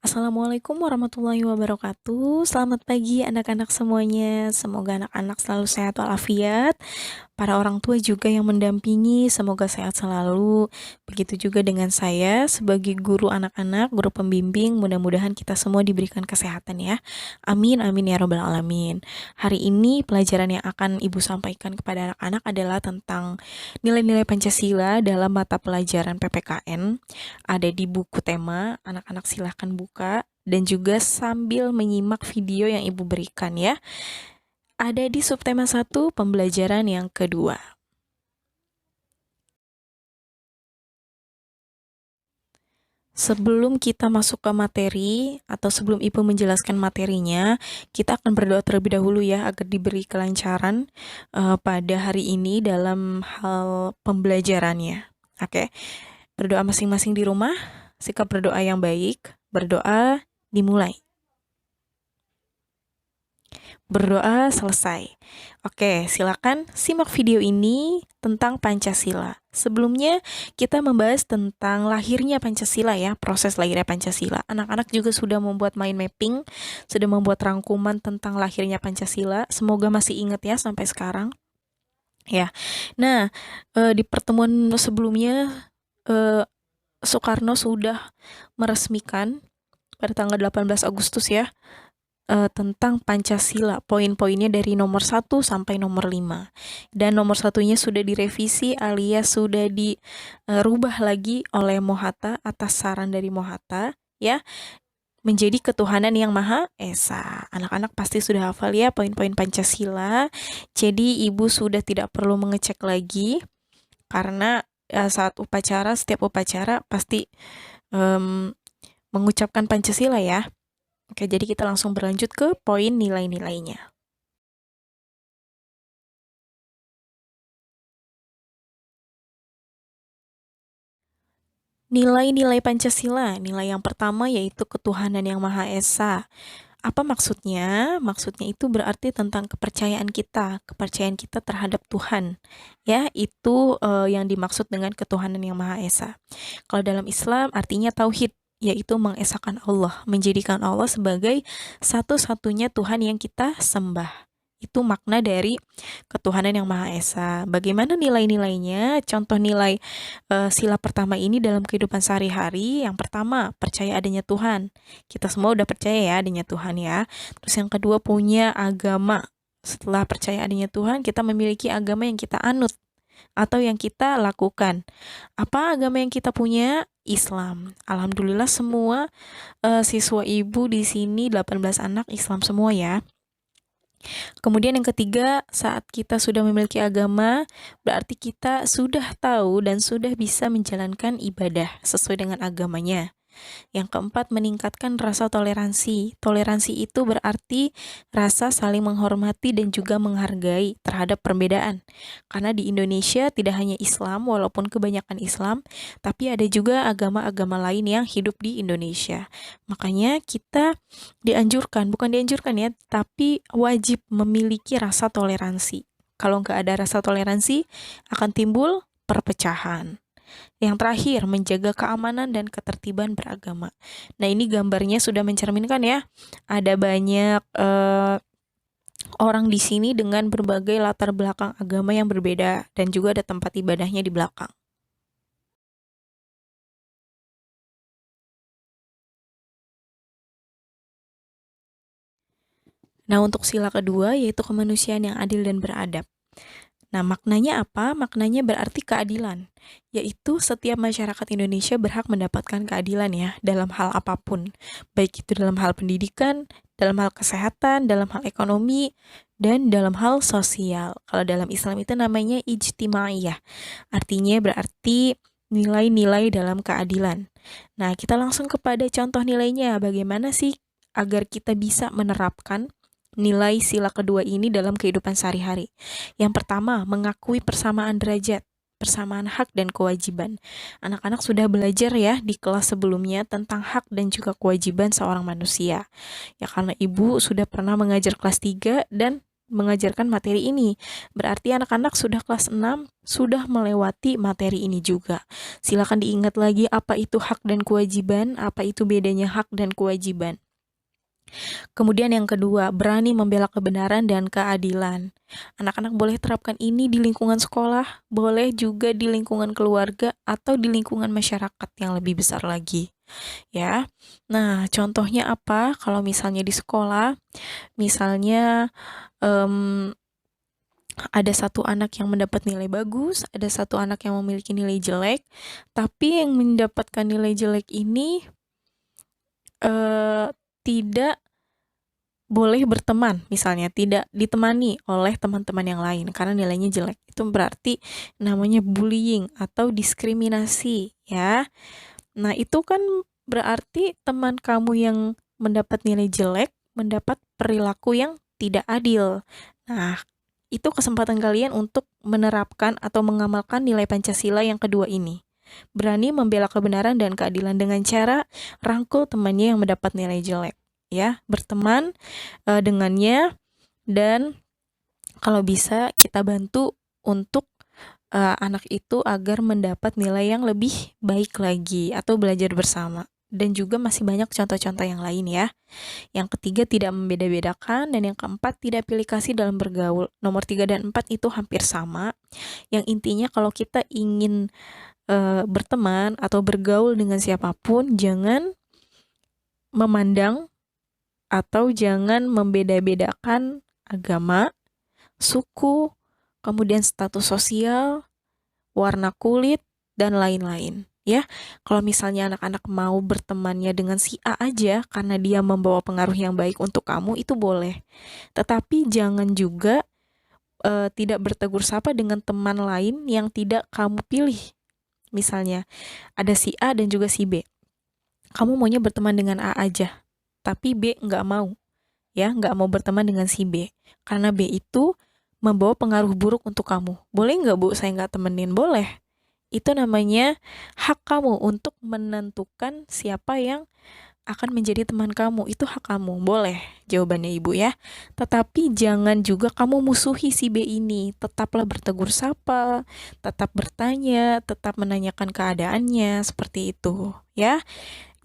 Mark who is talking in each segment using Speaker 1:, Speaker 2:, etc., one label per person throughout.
Speaker 1: Assalamualaikum warahmatullahi wabarakatuh. Selamat pagi anak-anak semuanya. Semoga anak-anak selalu sehat walafiat. Para orang tua juga yang mendampingi semoga sehat selalu. Begitu juga dengan saya sebagai guru anak-anak, guru pembimbing. Mudah-mudahan kita semua diberikan kesehatan ya. Amin amin ya robbal alamin. Hari ini pelajaran yang akan Ibu sampaikan kepada anak-anak adalah tentang nilai-nilai Pancasila dalam mata pelajaran PPKN. Ada di buku tema, anak-anak silahkan buka dan juga sambil menyimak video yang Ibu berikan ya. Ada di subtema 1, pembelajaran yang kedua. Sebelum kita masuk ke materi atau sebelum Ibu menjelaskan materinya, kita akan berdoa terlebih dahulu ya agar diberi kelancaran pada hari ini dalam hal pembelajarannya. Oke. Berdoa masing-masing di rumah, sikap berdoa yang baik, berdoa dimulai. Berdoa selesai. Oke, silakan simak video ini tentang Pancasila. Sebelumnya kita membahas tentang lahirnya Pancasila ya, proses lahirnya Pancasila. Anak-anak juga sudah membuat mind mapping, sudah membuat rangkuman tentang lahirnya Pancasila. Semoga masih ingat ya sampai sekarang. Ya. Nah, di pertemuan sebelumnya Soekarno sudah meresmikan pada tanggal 18 Agustus ya, tentang Pancasila, poin-poinnya dari nomor 1 sampai nomor 5. Dan nomor satunya sudah direvisi alias sudah dirubah lagi oleh Mohatta atas saran dari Mohatta ya, menjadi ketuhanan yang Maha Esa. Anak-anak pasti sudah hafal ya poin-poin Pancasila. Jadi Ibu sudah tidak perlu mengecek lagi karena saat upacara, setiap upacara pasti mengucapkan Pancasila ya. Oke, jadi kita langsung berlanjut ke poin nilai-nilainya. Nilai-nilai Pancasila, nilai yang pertama yaitu ketuhanan yang Maha Esa. Apa maksudnya? Maksudnya itu berarti tentang kepercayaan kita terhadap Tuhan. Ya, itu yang dimaksud dengan ketuhanan yang Maha Esa. Kalau dalam Islam artinya tauhid, yaitu mengesahkan Allah, menjadikan Allah sebagai satu-satunya Tuhan yang kita sembah. Itu makna dari ketuhanan yang Maha Esa. Bagaimana nilai-nilainya? Contoh nilai sila pertama ini dalam kehidupan sehari-hari. Yang pertama, percaya adanya Tuhan. Kita semua udah percaya ya adanya Tuhan ya. Terus yang kedua, punya agama. Setelah percaya adanya Tuhan, kita memiliki agama yang kita anut atau yang kita lakukan. Apa agama yang kita punya? Islam. Alhamdulillah semua siswa Ibu di sini 18 anak Islam semua ya. Kemudian yang ketiga, saat kita sudah memiliki agama, berarti kita sudah tahu dan sudah bisa menjalankan ibadah sesuai dengan agamanya. Yang keempat, meningkatkan rasa toleransi. Toleransi itu berarti rasa saling menghormati dan juga menghargai terhadap perbedaan. Karena di Indonesia tidak hanya Islam, walaupun kebanyakan Islam, tapi ada juga agama-agama lain yang hidup di Indonesia. Makanya kita bukan dianjurkan ya, tapi wajib memiliki rasa toleransi. Kalau nggak ada rasa toleransi, akan timbul perpecahan. Yang terakhir, menjaga keamanan dan ketertiban beragama. Nah, ini gambarnya sudah mencerminkan ya. Ada banyak orang di sini dengan berbagai latar belakang agama yang berbeda dan juga ada tempat ibadahnya di belakang. Nah, untuk sila kedua yaitu kemanusiaan yang adil dan beradab. Nah, maknanya apa? Maknanya berarti keadilan, yaitu setiap masyarakat Indonesia berhak mendapatkan keadilan ya, dalam hal apapun. Baik itu dalam hal pendidikan, dalam hal kesehatan, dalam hal ekonomi, dan dalam hal sosial. Kalau dalam Islam itu namanya ijtimaiyah. Artinya berarti nilai-nilai dalam keadilan. Nah, kita langsung kepada contoh nilainya. Bagaimana sih agar kita bisa menerapkan nilai sila kedua ini dalam kehidupan sehari-hari? Yang pertama, mengakui persamaan derajat, persamaan hak dan kewajiban. Anak-anak sudah belajar ya di kelas sebelumnya tentang hak dan juga kewajiban seorang manusia. Ya karena Ibu sudah pernah mengajar kelas 3 dan mengajarkan materi ini. Berarti anak-anak sudah kelas 6 sudah melewati materi ini juga. Silakan diingat lagi apa itu hak dan kewajiban, apa itu bedanya hak dan kewajiban. Kemudian yang kedua, berani membela kebenaran dan keadilan. Anak-anak boleh terapkan ini di lingkungan sekolah, boleh juga di lingkungan keluarga atau di lingkungan masyarakat yang lebih besar lagi. Ya. Nah, contohnya apa? Kalau misalnya di sekolah, misalnya ada satu anak yang mendapat nilai bagus, ada satu anak yang memiliki nilai jelek, tapi yang mendapatkan nilai jelek ini tidak boleh berteman, misalnya tidak ditemani oleh teman-teman yang lain karena nilainya jelek. Itu berarti namanya bullying atau diskriminasi, ya. Nah, itu kan berarti teman kamu yang mendapat nilai jelek mendapat perilaku yang tidak adil. Nah, itu kesempatan kalian untuk menerapkan atau mengamalkan nilai Pancasila yang kedua ini. Berani membela kebenaran dan keadilan dengan cara rangkul temannya yang mendapat nilai jelek. Ya, berteman dengannya, dan kalau bisa kita bantu untuk anak itu agar mendapat nilai yang lebih baik lagi atau belajar bersama. Dan juga masih banyak contoh-contoh yang lain ya. Yang ketiga, tidak membeda-bedakan, dan yang keempat, tidak pilih kasih dalam bergaul. Nomor 3 dan 4 itu hampir sama. Yang intinya kalau kita ingin berteman atau bergaul dengan siapapun, jangan memandang atau jangan membeda-bedakan agama, suku, kemudian status sosial, warna kulit, dan lain-lain. Ya, kalau misalnya anak-anak mau bertemannya dengan si A aja karena dia membawa pengaruh yang baik untuk kamu, itu boleh. Tetapi jangan juga tidak bertegur sapa dengan teman lain yang tidak kamu pilih. Misalnya, ada si A dan juga si B. Kamu maunya berteman dengan A aja, tapi B nggak mau. Ya, nggak mau berteman dengan si B. Karena B itu membawa pengaruh buruk untuk kamu. Boleh nggak, Bu, saya nggak temenin? Boleh. Itu namanya hak kamu untuk menentukan siapa yang akan menjadi teman kamu. Itu hak kamu. Boleh jawabannya Ibu ya. Tetapi jangan juga kamu musuhi si B ini. Tetaplah bertegur sapa, tetap bertanya, tetap menanyakan keadaannya, seperti itu ya.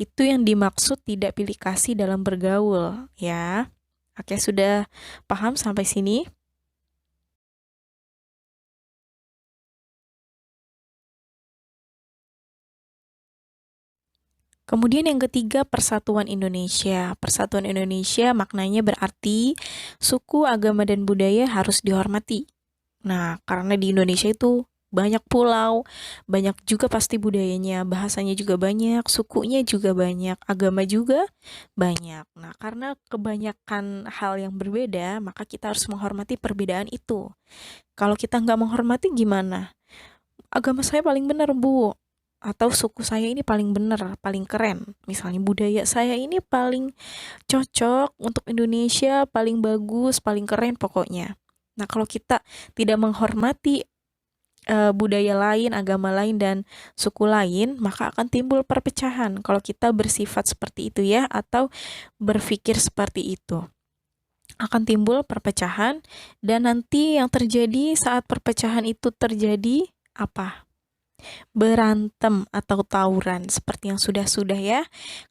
Speaker 1: Itu yang dimaksud tidak pilih kasih dalam bergaul ya. Oke, sudah paham sampai sini? Kemudian yang ketiga, Persatuan Indonesia. Persatuan Indonesia maknanya berarti suku, agama, dan budaya harus dihormati. Nah, karena di Indonesia itu banyak pulau, banyak juga pasti budayanya, bahasanya juga banyak, sukunya juga banyak, agama juga banyak. Nah, karena kebanyakan hal yang berbeda, maka kita harus menghormati perbedaan itu. Kalau kita nggak menghormati gimana? Agama saya paling benar, Bu. Atau suku saya ini paling benar, paling keren. Misalnya budaya saya ini paling cocok untuk Indonesia, paling bagus, paling keren pokoknya. Nah, kalau kita tidak menghormati budaya lain, agama lain, dan suku lain, maka akan timbul perpecahan kalau kita bersifat seperti itu ya, atau berpikir seperti itu. Akan timbul perpecahan, dan nanti yang terjadi saat perpecahan itu terjadi apa? Berantem atau tawuran seperti yang sudah-sudah ya.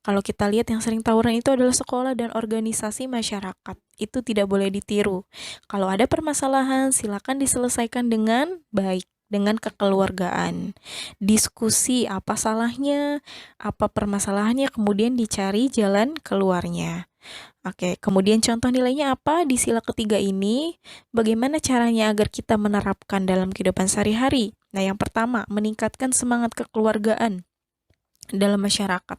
Speaker 1: Kalau kita lihat yang sering tawuran itu adalah sekolah dan organisasi masyarakat. Itu tidak boleh ditiru. Kalau ada permasalahan, silakan diselesaikan dengan baik, dengan kekeluargaan. Diskusi apa salahnya, apa permasalahannya, kemudian dicari jalan keluarnya. Oke, kemudian contoh nilainya apa di sila ketiga ini? Bagaimana caranya agar kita menerapkan dalam kehidupan sehari-hari? Nah, yang pertama, meningkatkan semangat kekeluargaan dalam masyarakat.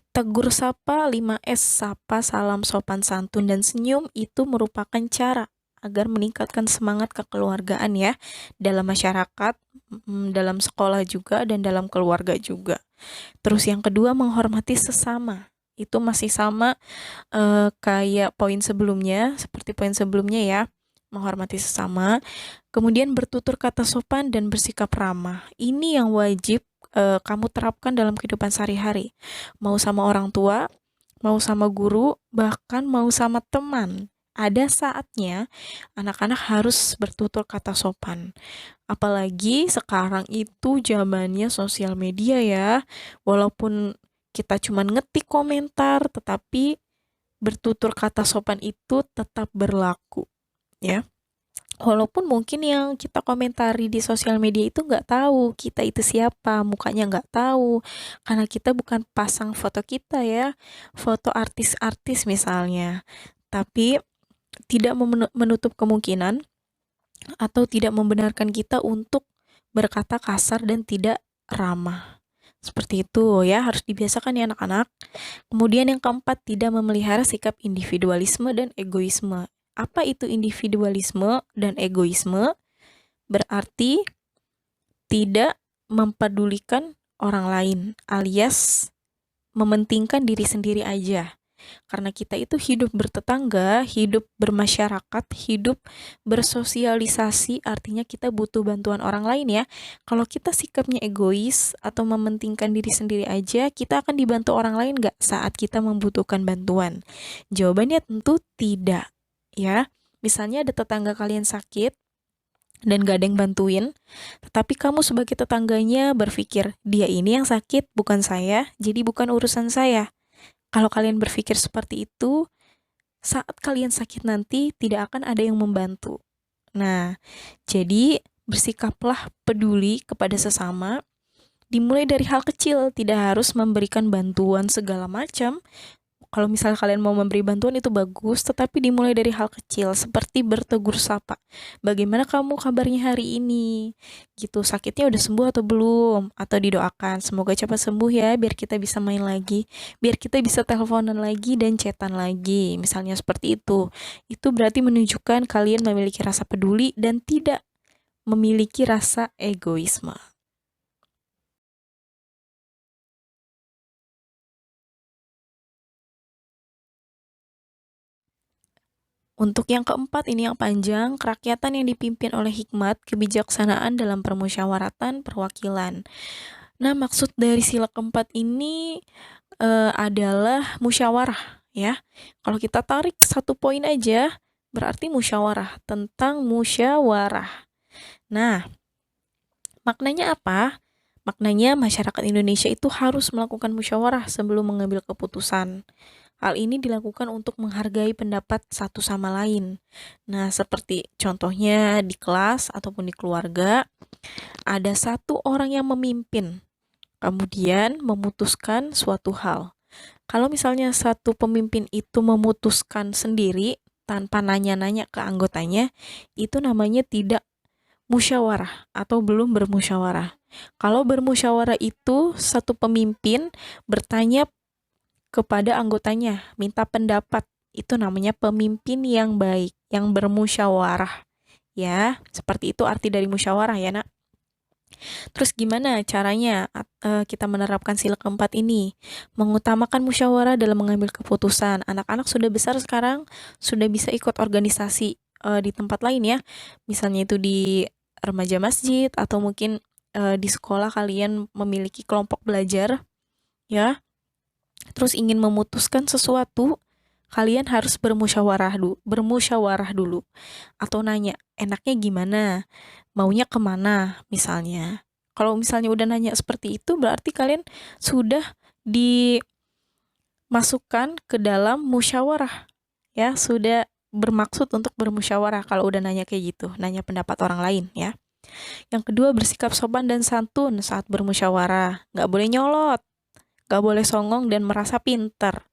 Speaker 1: Tegur sapa, 5S, sapa, salam, sopan santun, dan senyum itu merupakan cara agar meningkatkan semangat kekeluargaan ya, dalam masyarakat, dalam sekolah juga, dan dalam keluarga juga. Terus yang kedua, menghormati sesama. Itu masih sama kayak poin sebelumnya, seperti poin sebelumnya ya, menghormati sesama. Kemudian bertutur kata sopan dan bersikap ramah. Ini yang wajib kamu terapkan dalam kehidupan sehari-hari. Mau sama orang tua, mau sama guru, bahkan mau sama teman. ada saatnya anak-anak harus bertutur kata sopan. Apalagi sekarang itu zamannya sosial media ya. Walaupun kita cuma ngetik komentar, tetapi bertutur kata sopan itu tetap berlaku, ya. Walaupun mungkin yang kita komentari di sosial media itu nggak tahu kita itu siapa, mukanya nggak tahu, karena kita bukan pasang foto kita ya, foto artis-artis misalnya. Tapi tidak menutup kemungkinan atau tidak membenarkan kita untuk berkata kasar dan tidak ramah. Seperti itu ya, harus dibiasakan ya anak-anak. Kemudian yang keempat, tidak memelihara sikap individualisme dan egoisme. Apa itu individualisme dan egoisme? Berarti tidak mempedulikan orang lain, alias mementingkan diri sendiri aja. Karena kita itu hidup bertetangga, hidup bermasyarakat, hidup bersosialisasi, artinya kita butuh bantuan orang lain ya. Kalau kita sikapnya egois atau mementingkan diri sendiri aja, kita akan dibantu orang lain nggak saat kita membutuhkan bantuan? Jawabannya tentu tidak, ya. Misalnya ada tetangga kalian sakit, dan gak ada yang bantuin, tetapi kamu sebagai tetangganya berpikir, dia ini yang sakit, bukan saya, jadi bukan urusan saya. Kalau kalian berpikir seperti itu, saat kalian sakit nanti tidak akan ada yang membantu. Nah, jadi bersikaplah peduli kepada sesama, dimulai dari hal kecil, tidak harus memberikan bantuan segala macam. Kalau misalnya kalian mau memberi bantuan itu bagus, tetapi dimulai dari hal kecil, seperti bertegur sapa. Bagaimana kamu kabarnya hari ini? Gitu, sakitnya udah sembuh atau belum? Atau didoakan, semoga cepat sembuh ya, biar kita bisa main lagi, biar kita bisa teleponan lagi dan chatan lagi. Misalnya seperti itu. Itu berarti menunjukkan kalian memiliki rasa peduli dan tidak memiliki rasa egoisme. Untuk yang keempat, ini yang panjang, kerakyatan yang dipimpin oleh hikmat, kebijaksanaan dalam permusyawaratan perwakilan. Nah, maksud dari sila keempat ini adalah musyawarah, ya. Kalau kita tarik satu poin aja, berarti musyawarah, tentang musyawarah. Nah, maknanya apa? Maknanya masyarakat Indonesia itu harus melakukan musyawarah sebelum mengambil keputusan. Hal ini dilakukan untuk menghargai pendapat satu sama lain. Nah, seperti contohnya di kelas ataupun di keluarga, ada satu orang yang memimpin, kemudian memutuskan suatu hal. Kalau misalnya satu pemimpin itu memutuskan sendiri, tanpa nanya-nanya ke anggotanya, itu namanya tidak musyawarah atau belum bermusyawarah. Kalau bermusyawarah itu satu pemimpin bertanya kepada anggotanya, minta pendapat. Itu namanya pemimpin yang baik, yang bermusyawarah. Ya, seperti itu arti dari musyawarah ya, Nak. Terus gimana caranya kita menerapkan sila keempat ini? Mengutamakan musyawarah dalam mengambil keputusan. Anak-anak sudah besar sekarang, sudah bisa ikut organisasi di tempat lain ya. Misalnya itu di remaja masjid atau mungkin di sekolah kalian memiliki kelompok belajar ya. Terus ingin memutuskan sesuatu, kalian harus bermusyawarah dulu. Atau nanya, enaknya gimana? Maunya kemana misalnya. Kalau misalnya udah nanya seperti itu, berarti kalian sudah dimasukkan ke dalam musyawarah. Ya, sudah bermaksud untuk bermusyawarah kalau udah nanya kayak gitu, nanya pendapat orang lain ya. Yang kedua, bersikap sopan dan santun saat bermusyawarah. Nggak boleh nyolot, nggak boleh songong dan merasa pinter.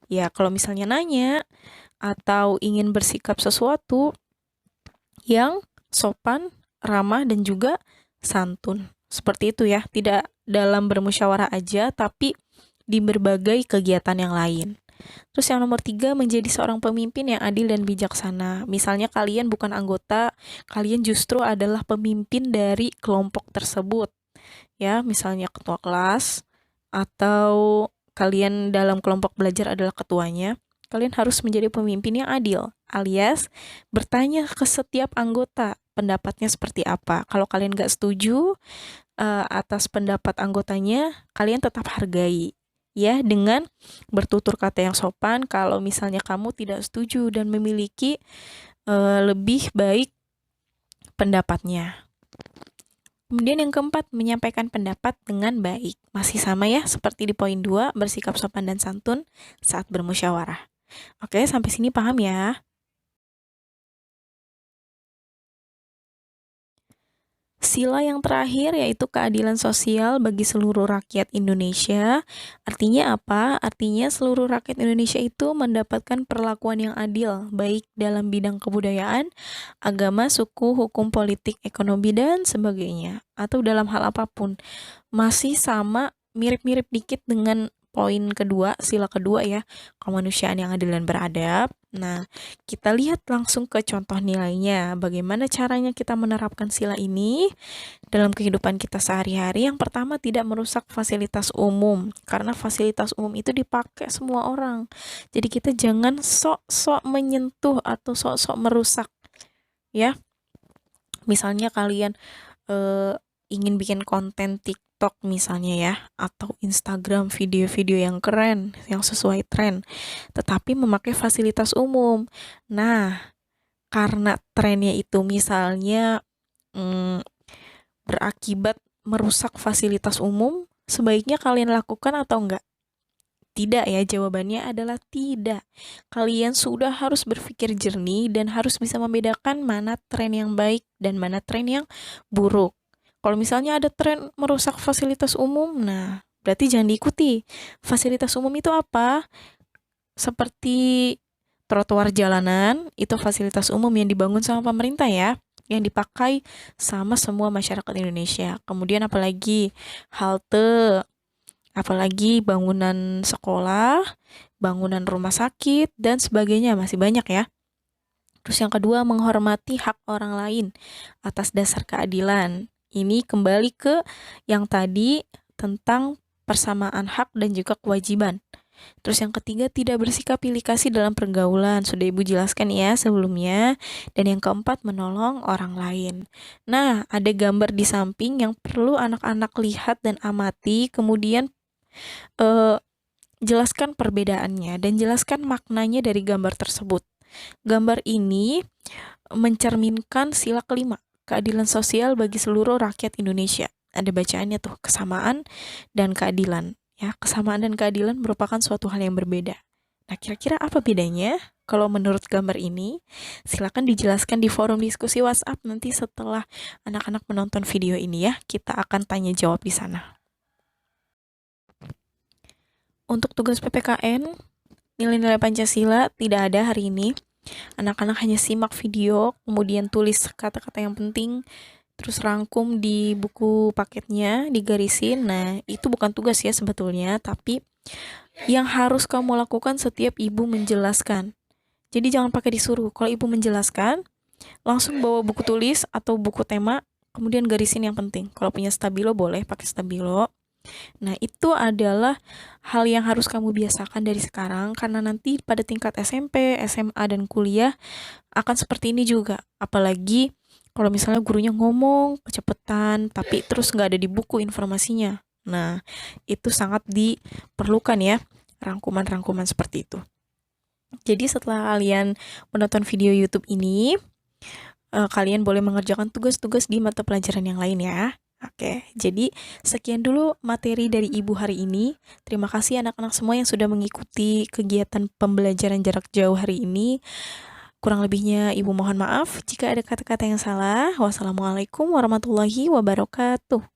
Speaker 1: Ya, kalau misalnya nanya atau ingin bersikap sesuatu yang sopan, ramah, dan juga santun. Seperti itu ya, tidak dalam bermusyawarah aja, tapi di berbagai kegiatan yang lain. Terus yang nomor 3, menjadi seorang pemimpin yang adil dan bijaksana. Misalnya kalian bukan anggota, kalian justru adalah pemimpin dari kelompok tersebut. Ya, misalnya ketua kelas, atau kalian dalam kelompok belajar adalah ketuanya, kalian harus menjadi pemimpin yang adil, alias bertanya ke setiap anggota pendapatnya seperti apa. Kalau kalian gak setuju atas pendapat anggotanya, kalian tetap hargai. ya, dengan bertutur kata yang sopan kalau misalnya kamu tidak setuju dan memiliki lebih baik pendapatnya. Kemudian yang keempat, menyampaikan pendapat dengan baik. Masih sama ya, seperti di poin 2, bersikap sopan dan santun saat bermusyawarah. Oke, sampai sini paham ya? Sila yang terakhir yaitu keadilan sosial bagi seluruh rakyat Indonesia. Artinya apa? Artinya seluruh rakyat Indonesia itu mendapatkan perlakuan yang adil, baik dalam bidang kebudayaan, agama, suku, hukum, politik, ekonomi, dan sebagainya. Atau dalam hal apapun. Masih sama, mirip-mirip dikit dengan poin kedua, sila kedua ya, kemanusiaan yang adil dan beradab. Nah, kita lihat langsung ke contoh nilainya. Bagaimana caranya kita menerapkan sila ini dalam kehidupan kita sehari-hari? Yang pertama, tidak merusak fasilitas umum. Karena fasilitas umum itu dipakai semua orang. Jadi kita jangan sok-sok menyentuh atau sok-sok merusak. Ya, misalnya kalian ingin bikin konten TikTok misalnya ya, atau Instagram video-video yang keren, yang sesuai tren, tetapi memakai fasilitas umum. Nah, karena trennya itu misalnya berakibat merusak fasilitas umum, sebaiknya kalian lakukan atau enggak? Tidak ya, jawabannya adalah tidak. Kalian sudah harus berpikir jernih dan harus bisa membedakan mana tren yang baik dan mana tren yang buruk. Kalau misalnya ada tren merusak fasilitas umum, nah berarti jangan diikuti. Fasilitas umum itu apa? Seperti trotoar jalanan, itu fasilitas umum yang dibangun sama pemerintah ya, yang dipakai sama semua masyarakat Indonesia. Kemudian apalagi halte, apalagi bangunan sekolah, bangunan rumah sakit, dan sebagainya, masih banyak ya. Terus yang kedua, menghormati hak orang lain atas dasar keadilan. Ini kembali ke yang tadi tentang persamaan hak dan juga kewajiban. Terus yang ketiga, tidak bersikap pilih kasih dalam pergaulan. Sudah Ibu jelaskan ya sebelumnya. Dan yang keempat, menolong orang lain. Nah, ada gambar di samping yang perlu anak-anak lihat dan amati. Kemudian jelaskan perbedaannya dan jelaskan maknanya dari gambar tersebut. Gambar ini mencerminkan sila kelima, keadilan sosial bagi seluruh rakyat Indonesia. Ada bacaannya tuh, kesamaan dan keadilan. Ya, kesamaan dan keadilan merupakan suatu hal yang berbeda. Nah, kira-kira apa bedanya? Kalau menurut gambar ini, silakan dijelaskan di forum diskusi WhatsApp nanti setelah anak-anak menonton video ini ya. Kita akan tanya jawab di sana. Untuk tugas PPKN, nilai-nilai Pancasila tidak ada hari ini. Anak-anak hanya simak video, kemudian tulis kata-kata yang penting, terus rangkum di buku paketnya, digarisin. Nah, itu bukan tugas ya sebetulnya, tapi yang harus kamu lakukan setiap ibu menjelaskan. Jadi jangan pakai disuruh. Kalau ibu menjelaskan, langsung bawa buku tulis atau buku tema, kemudian garisin yang penting. Kalau punya stabilo boleh pakai stabilo. Nah, itu adalah hal yang harus kamu biasakan dari sekarang, karena nanti pada tingkat SMP, SMA, dan kuliah akan seperti ini juga. Apalagi kalau misalnya gurunya ngomong kecepatan, tapi terus nggak ada di buku informasinya. Nah, itu sangat diperlukan ya, rangkuman-rangkuman seperti itu. Jadi setelah kalian menonton video YouTube ini, kalian boleh mengerjakan tugas-tugas di mata pelajaran yang lain ya. Oke, jadi sekian dulu materi dari Ibu hari ini. Terima kasih anak-anak semua yang sudah mengikuti kegiatan pembelajaran jarak jauh hari ini. Kurang lebihnya Ibu mohon maaf jika ada kata-kata yang salah. Wassalamualaikum warahmatullahi wabarakatuh.